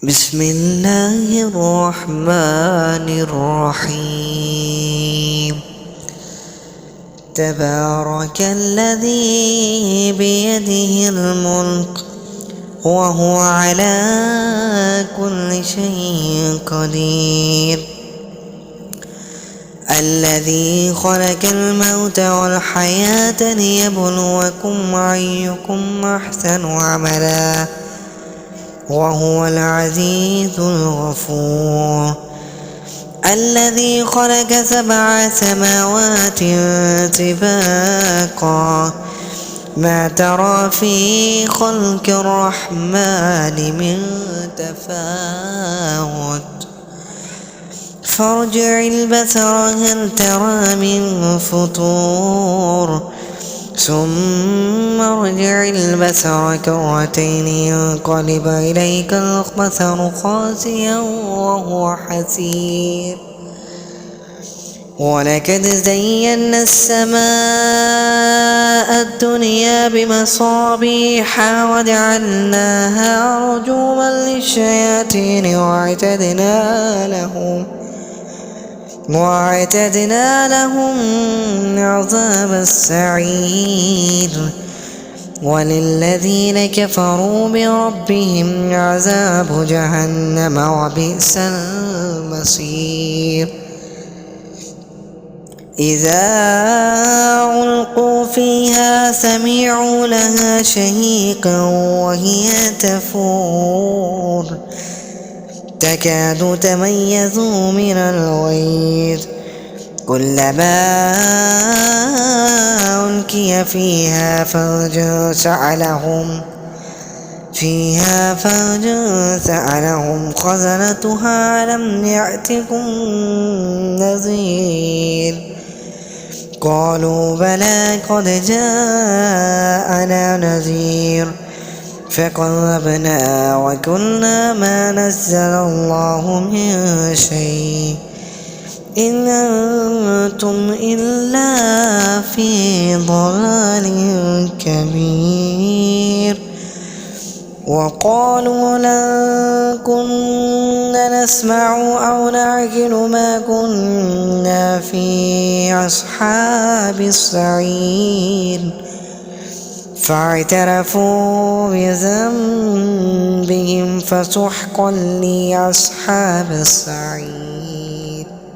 بسم الله الرحمن الرحيم. تبارك الذي بيده الملك وهو على كل شيء قدير. الذي خلق الموت والحياة ليبلوكم أيكم أحسن عملا وهو العزيز الغفور. الذي خلق 7 سماوات طباقا ما ترى في خلق الرحمن من تفاوت فارجع البصر هل ترى من فطور ثم ارجع البصر كرتين ينقلب إليك البصر خاسئا وهو حسير. ولقد زينا السماء الدنيا بمصابيح وجعلناها رجوما للشياطين وأعتدنا لهم عذاب السعير. وللذين كفروا بربهم عذاب جهنم وبئس المصير. إذا ألقوا فيها سمعوا لها شهيقا وهي تفور تكاد تميز من الغيظ كلما ألقي فيها فوج سألهم خزنتها ألم يأتكم نذير قالوا بلى قد جاءنا نذير فكذبنا وقلنا ما نزل الله من شيء إن أنتم إلا في ضلال كبير. وقالوا لن كنا نسمع أو نعقل ما كنا في أصحاب السعير فاعترفوا بذنبهم فسحقا لأصحاب السعير.